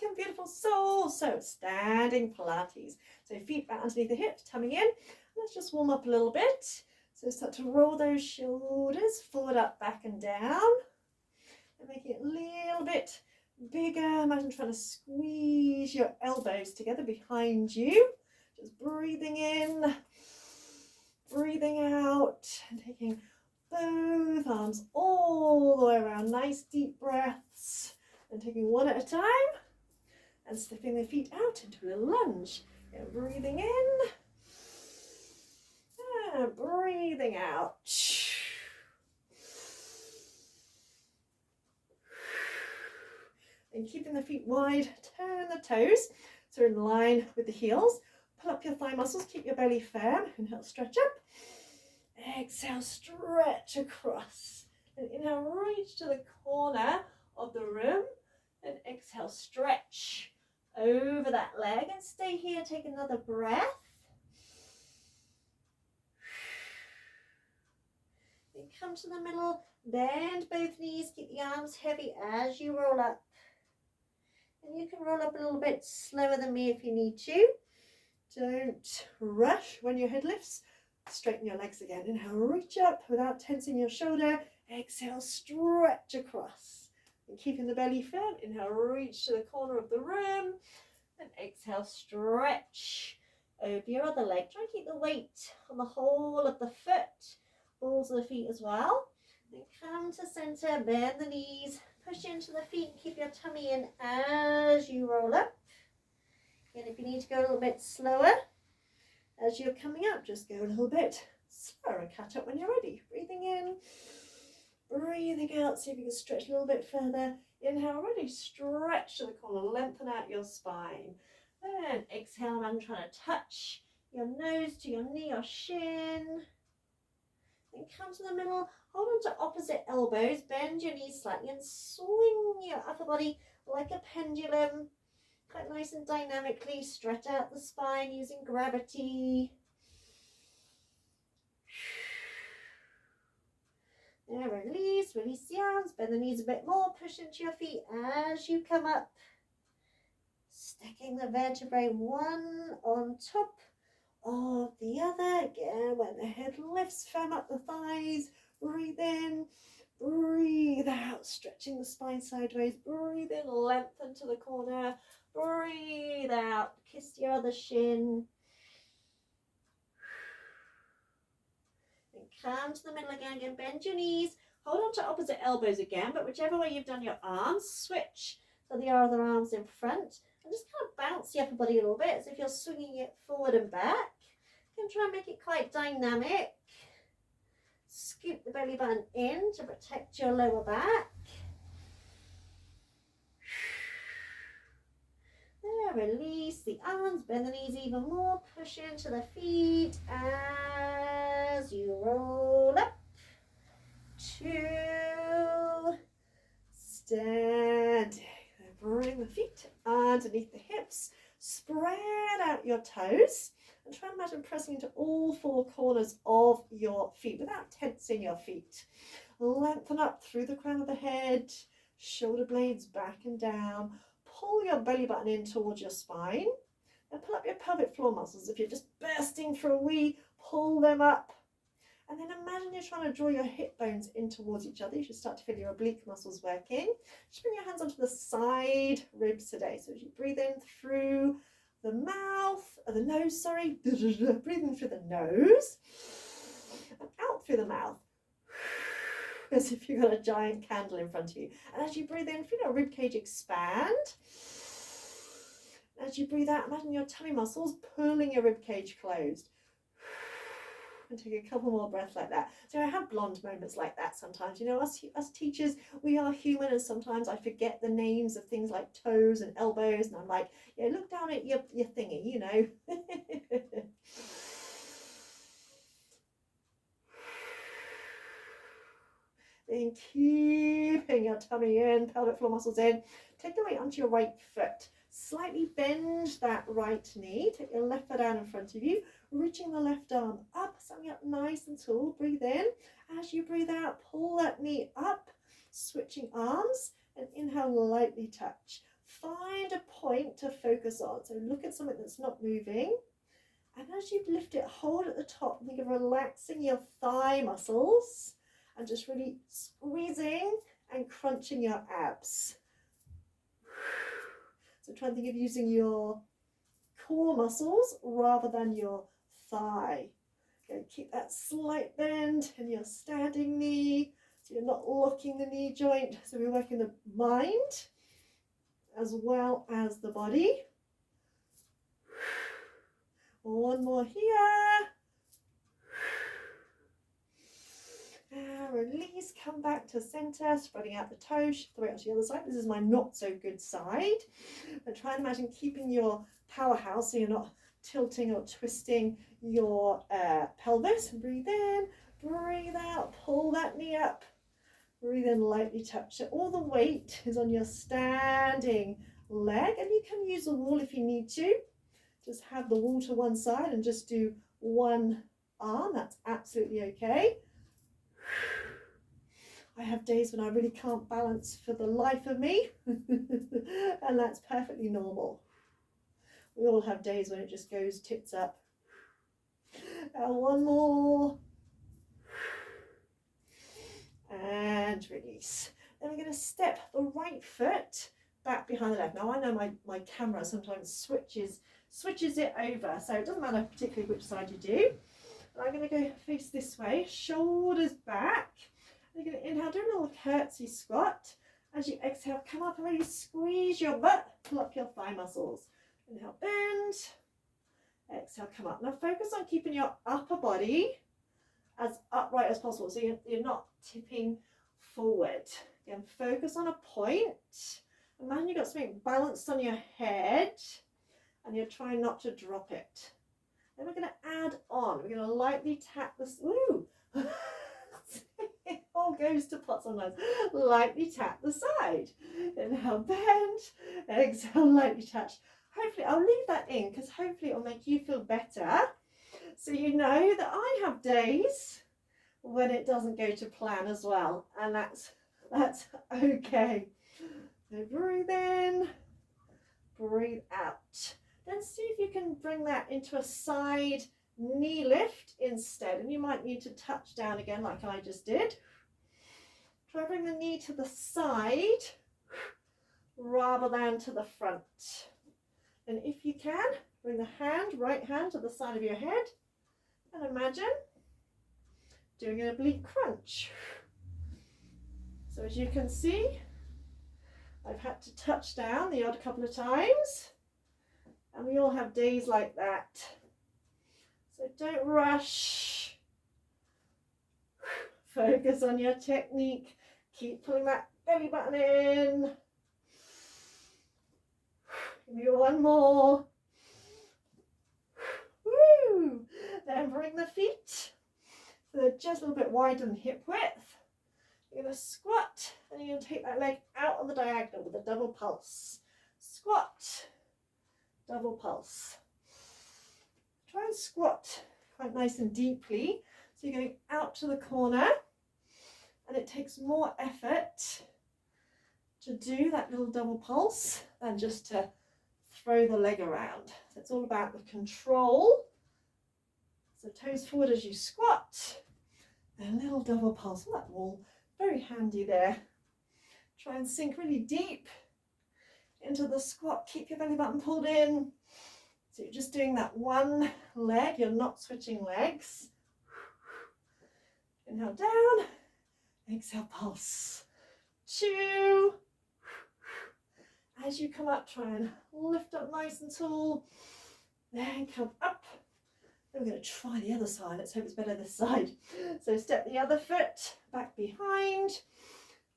Welcome, beautiful soul. So standing Pilates. So feet back underneath the hips, tummy in. Let's just warm up a little bit. So start to roll those shoulders forward, up, back and down. And making it a little bit bigger. Imagine trying to squeeze your elbows together behind you. Just breathing in, breathing out, and taking both arms all the way around. Nice deep breaths. And taking one at a time and slipping the feet out into a lunge. And breathing in and breathing out. And keeping the feet wide, turn the toes so in line with the heels. Pull up your thigh muscles, keep your belly firm. Inhale, stretch up. Exhale, stretch across. And inhale, reach to the corner of the room. And exhale, stretch over that leg and stay here. Take another breath. Then come to the middle, bend both knees, keep the arms heavy as you roll up. And you can roll up a little bit slower than me if you need to. Don't rush when your head lifts. Straighten your legs again. Inhale, reach up without tensing your shoulder. Exhale, stretch across. And keeping the belly firm, inhale, reach to the corner of the room. And exhale, stretch over your other leg. Try and keep the weight on the whole of the foot, balls of the feet as well. Then come to center, bend the knees, push into the feet, keep your tummy in as you roll up. And if you need to go a little bit slower, as you're coming up, just go a little bit slower and catch up when you're ready. Breathing in. Breathing out, see if you can stretch a little bit further. Inhale, ready, stretch to the corner, lengthen out your spine. And exhale, I'm trying to touch your nose to your knee or shin. Then come to the middle, hold on to opposite elbows, bend your knees slightly and swing your upper body like a pendulum. Quite nice and dynamically, stretch out the spine using gravity. And release the arms, bend the knees a bit more, push into your feet as you come up. Stacking the vertebrae one on top of the other. Again, when the head lifts, firm up the thighs, breathe in, breathe out, stretching the spine sideways, breathe in, lengthen to the corner, breathe out, kiss your other shin. Come to the middle again, bend your knees, hold on to opposite elbows again, but whichever way you've done your arms, switch so the other arm's in front, and just kind of bounce the upper body a little bit, as if you're swinging it forward and back. You can try and make it quite dynamic. Scoop the belly button in to protect your lower back. There, release the arms, bend the knees even more, push into the feet as you roll up. 2, standing. Bring the feet underneath the hips, spread out your toes, and try and imagine pressing into all 4 corners of your feet without tensing your feet. Lengthen up through the crown of the head, shoulder blades back and down. Pull your belly button in towards your spine and pull up your pelvic floor muscles. If you're just bursting for a wee, pull them up. And then imagine you're trying to draw your hip bones in towards each other. You should start to feel your oblique muscles working. Just bring your hands onto the side ribs today. So as you breathe in through the mouth, or the nose, sorry, breathing through the nose and out through the mouth. As if you've got a giant candle in front of you. And as you breathe in, feel your rib cage expand. As you breathe out, imagine your tummy muscles pulling your rib cage closed. And take a couple more breaths like that. So I have blonde moments like that sometimes. You know, us teachers, we are human, and sometimes I forget the names of things like toes and elbows, and I'm like, yeah, look down at your thingy, you know. Then keeping your tummy in, pelvic floor muscles in. Take the weight onto your right foot. Slightly bend that right knee. Take your left foot down in front of you. Reaching the left arm up, standing up nice and tall. Breathe in. As you breathe out, pull that knee up. Switching arms. And inhale, lightly touch. find a point to focus on. So look at something that's not moving. And as you lift it, hold at the top. Think of relaxing your thigh muscles and just really squeezing and crunching your abs. So try and think of using your core muscles rather than your thigh. Okay, keep that slight bend in your standing knee. So you're not locking the knee joint. So we're working the mind as well as the body. One more here. And release, come back to center, spreading out the toes, shift the weight onto the other side. This is my not so good side. But try and imagine keeping your powerhouse so you're not tilting or twisting your pelvis. And breathe in, breathe out, pull that knee up. Breathe in, lightly touch it. All the weight is on your standing leg, and you can use the wall if you need to. Just have the wall to one side and just do one arm. That's absolutely okay. I have days when I really can't balance for the life of me, and that's perfectly normal. We all have days when it just goes tits up. And one more. And release. Then we're going to step the right foot back behind the left. Now I know my camera sometimes switches it over, so it doesn't matter particularly which side you do. But I'm going to go face this way, shoulders back. You're going to inhale, do a little curtsy squat. As you exhale, come up and really squeeze your butt, pull up your thigh muscles. Inhale, bend. Exhale, come up. Now focus on keeping your upper body as upright as possible, so you're not tipping forward. Again, focus on a point. Imagine you've got something balanced on your head and you're trying not to drop it. Then we're going to add on. We're going to lightly tap this. Ooh! It all goes to pot sometimes. Lightly tap the side. Inhale, bend. Exhale, lightly touch. Hopefully, I'll leave that in because hopefully it'll make you feel better. So you know that I have days when it doesn't go to plan as well, and that's okay. So breathe in, breathe out. Then see if you can bring that into a side knee lift instead, and you might need to touch down again like I just did. Try bring the knee to the side rather than to the front. And if you can, bring the right hand to the side of your head and imagine doing an oblique crunch. So as you can see, I've had to touch down the odd couple of times, and we all have days like that. So don't rush. Focus on your technique. Keep pulling that belly button in. Give me one more. Woo! Then bring the feet so they're just a little bit wider than hip width. You're going to squat, and you're going to take that leg out on the diagonal with a double pulse. Squat, double pulse. Try and squat quite nice and deeply. So you're going out to the corner, and it takes more effort to do that little double pulse than just to throw the leg around. So it's all about the control. So toes forward as you squat, and a little double pulse. Oh, that wall, very handy there. Try and sink really deep into the squat. Keep your belly button pulled in. So you're just doing that one leg, you're not switching legs. Inhale down, exhale pulse. 2. As you come up, try and lift up nice and tall. Then come up. Then we're going to try the other side. Let's hope it's better this side. So step the other foot back behind.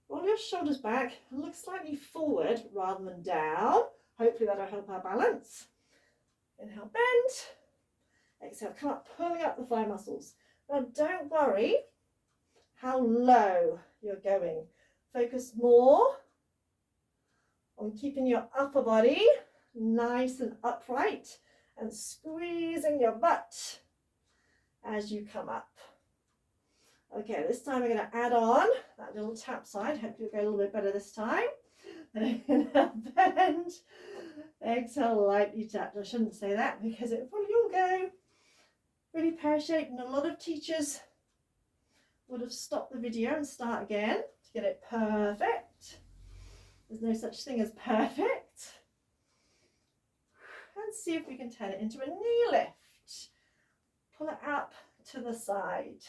Roll your shoulders back and look slightly forward rather than down. Hopefully that'll help our balance. Inhale, bend. Exhale, come up, pulling up the thigh muscles. Now don't worry how low you're going. Focus more on keeping your upper body nice and upright and squeezing your butt as you come up. Okay, this time we're going to add on that little tap side. Hope you'll go a little bit better this time. And inhale, bend. Exhale, lightly touch. I shouldn't say that because it will probably all go really pear-shaped, and a lot of teachers would have stopped the video and start again to get it perfect. There's no such thing as perfect. And see if we can turn it into a knee lift. Pull it up to the side.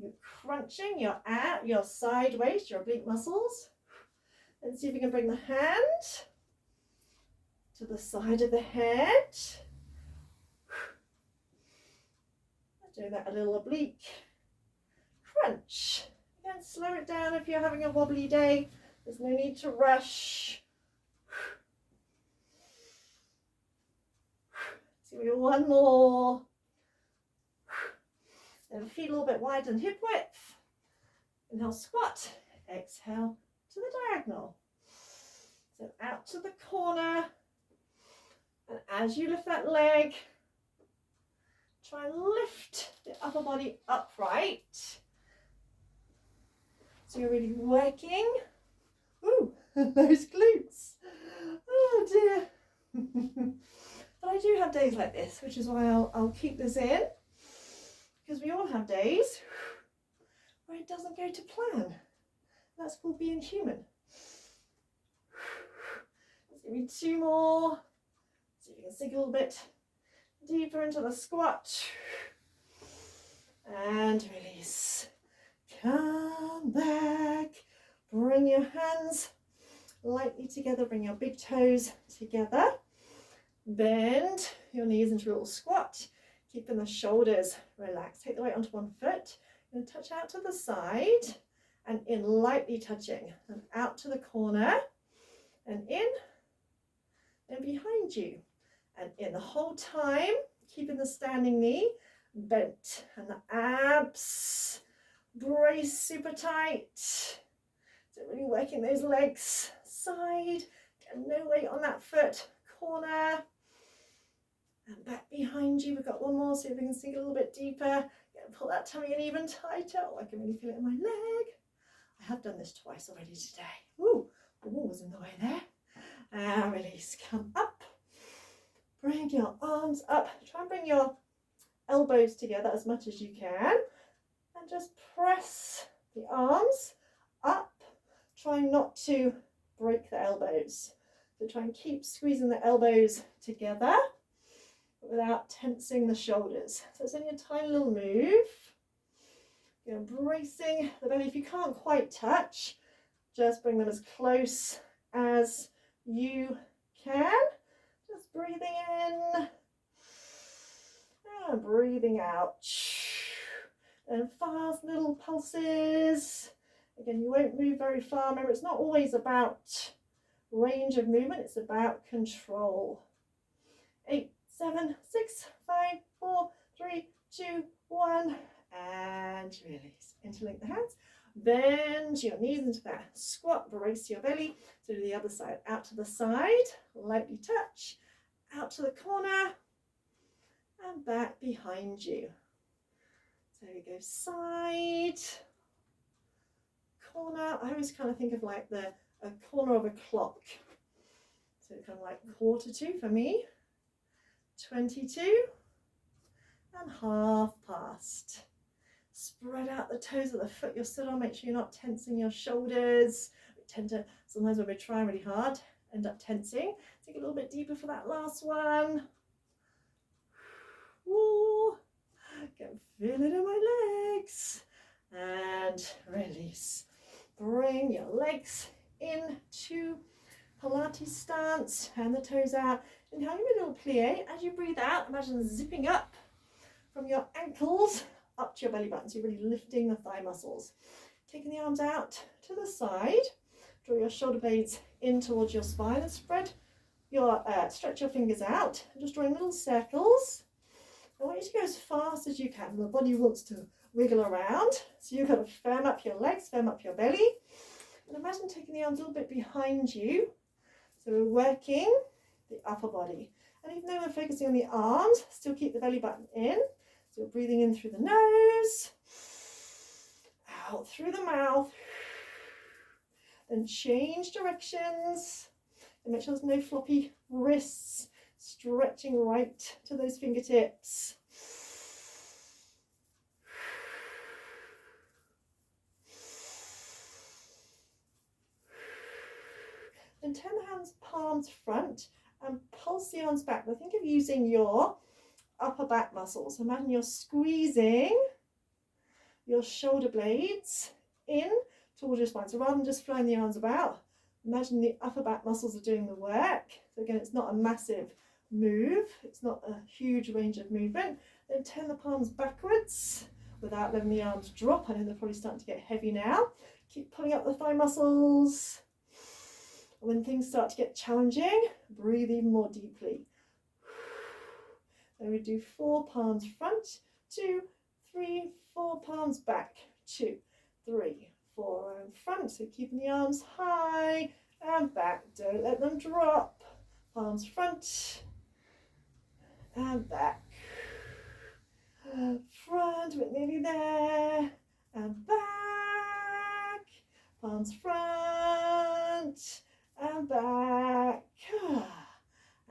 You're crunching your side waist, your oblique muscles. And see if you can bring the hand to the side of the head. Do that a little oblique crunch. Again, slow it down if you're having a wobbly day. There's no need to rush. So we got one more. And feet a little bit wider than hip width. Inhale, squat. Exhale to the diagonal. So out to the corner. And as you lift that leg, try and lift the upper body upright. So you're really working. Ooh, those glutes. Oh dear. But I do have days like this, which is why I'll keep this in. Because we all have days where it doesn't go to plan. That's called being human. Let's give me two more. See if you can sink a little bit deeper into the squat. And release. Come back. Bring your hands lightly together. Bring your big toes together. Bend your knees into a little squat. Keeping the shoulders relaxed. Take the weight onto one foot. And touch out to the side. And in, lightly touching. And out to the corner. And in. And behind you. And in the whole time, keeping the standing knee bent. And the abs brace super tight. So really working those legs. Side. Get no weight on that foot. Corner. And back behind you. We've got one more. See if we can sink a little bit deeper. Pull that tummy in even tighter. Oh, I can really feel it in my leg. I have done this twice already today. Ooh, the wall was in the way there. And release. Come up. Bring your arms up. Try and bring your elbows together as much as you can. And just press the arms up. Try not to break the elbows. So try and keep squeezing the elbows together without tensing the shoulders. So it's only a tiny little move. You're bracing the belly. If you can't quite touch, just bring them as close as you can. Just breathing in and breathing out. And fast little pulses. Again, you won't move very far. Remember, it's not always about range of movement, it's about control. 8, 7, 6, 5, 4, 3, 2, 1, and release. Interlink the hands. Bend your knees into that squat, brace your belly. So do the other side, out to the side, lightly touch, out to the corner, and back behind you. So we go side, corner. I always kind of think of like a corner of a clock. So kind of like 1:45 for me. 22 and half past. Spread out the toes of the foot you're stood on. Make sure you're not tensing your shoulders. We tend to, sometimes when we're trying really hard, end up tensing. Take a little bit deeper for that last one. Ooh, can feel it in my legs. And release. Bring your legs into Pilates stance. Hand the toes out. Inhale, give a little plie. As you breathe out, imagine zipping up from your ankles up to your belly button. So you're really lifting the thigh muscles. Taking the arms out to the side. Draw your shoulder blades in towards your spine and spread your, stretch your fingers out. And just drawing little circles. I want you to go as fast as you can. The body wants to wiggle around. So you've got to firm up your legs, firm up your belly. And imagine taking the arms a little bit behind you. So we're working the upper body. And even though we're focusing on the arms, still keep the belly button in. So we're breathing in through the nose, out through the mouth. Then change directions and make sure there's no floppy wrists. Stretching right to those fingertips. Then turn the hands palms front and pulse the arms back. But think of using your upper back muscles. Imagine you're squeezing your shoulder blades in towards your spine. So rather than just flying the arms about, imagine the upper back muscles are doing the work. So again, it's not a massive move. It's not a huge range of movement. Then turn the palms backwards without letting the arms drop. I know they're probably starting to get heavy now. Keep pulling up the thigh muscles. When things start to get challenging, breathe even more deeply. Then we do 4 palms front, 2, 3, 4 palms back, 2, 3, 4 and front. So keeping the arms high and back. Don't let them drop. Palms front and back. Front, we're nearly there. And back. Palms front and back.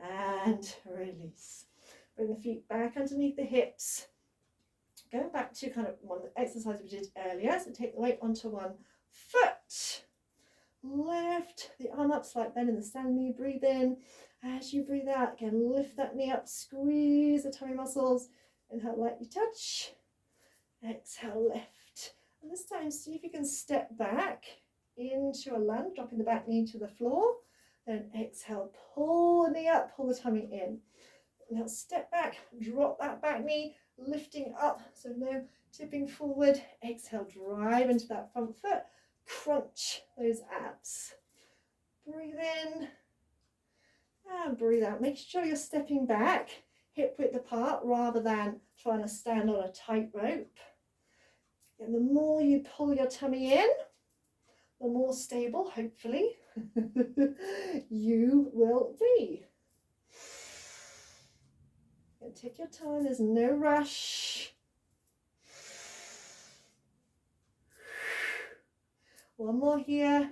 And release. Bring the feet back underneath the hips. Going back to kind of one exercise we did earlier. So take the weight onto one foot. Lift the arm up, slight bend in the standing knee. Breathe in. As you breathe out, again, lift that knee up. Squeeze the tummy muscles. Inhale, lightly touch. Exhale, lift. And this time, see if you can step back into a lunge, dropping the back knee to the floor. Then exhale, pull the knee up, pull the tummy in. Now step back, drop that back knee, lifting up, so no tipping forward. Exhale, drive into that front foot, crunch those abs. Breathe in and breathe out. Make sure you're stepping back, hip width apart, rather than trying to stand on a tightrope. And the more you pull your tummy in, the more stable, hopefully, you will be. And take your time, there's no rush. One more here.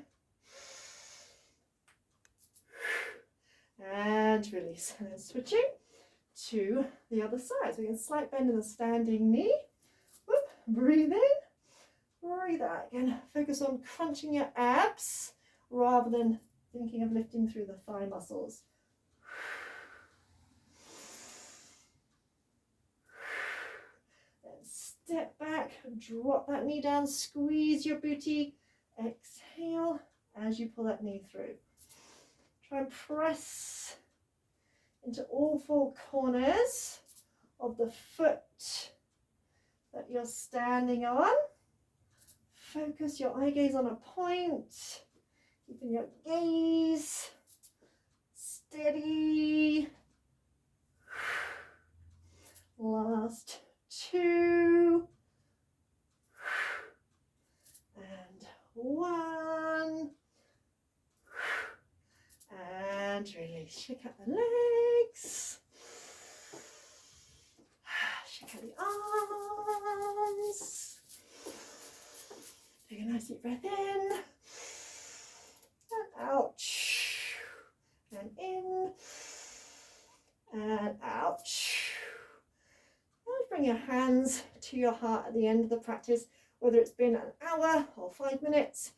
And release. And then switching to the other side. So again, slight bend in the standing knee. Whoop, breathe in, breathe out. Again, focus on crunching your abs rather than thinking of lifting through the thigh muscles. Step back, drop that knee down, squeeze your booty, exhale as you pull that knee through. Try and press into all 4 corners of the foot that you're standing on. Focus your eye gaze on a point, keeping your gaze steady. Last 2 and 1 and release. Shake out the legs, shake out the arms. Take a nice deep breath in and out and in and out. Bring your hands to your heart at the end of the practice, whether it's been an hour or 5 minutes.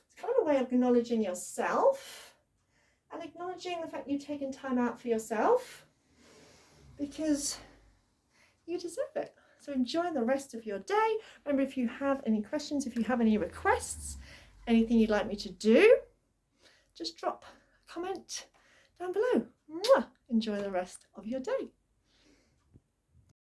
It's kind of a way of acknowledging yourself and acknowledging the fact you've taken time out for yourself because you deserve it. So enjoy the rest of your day. Remember, if you have any questions, if you have any requests, anything you'd like me to do, just drop a comment down below. Mwah! Enjoy the rest of your day.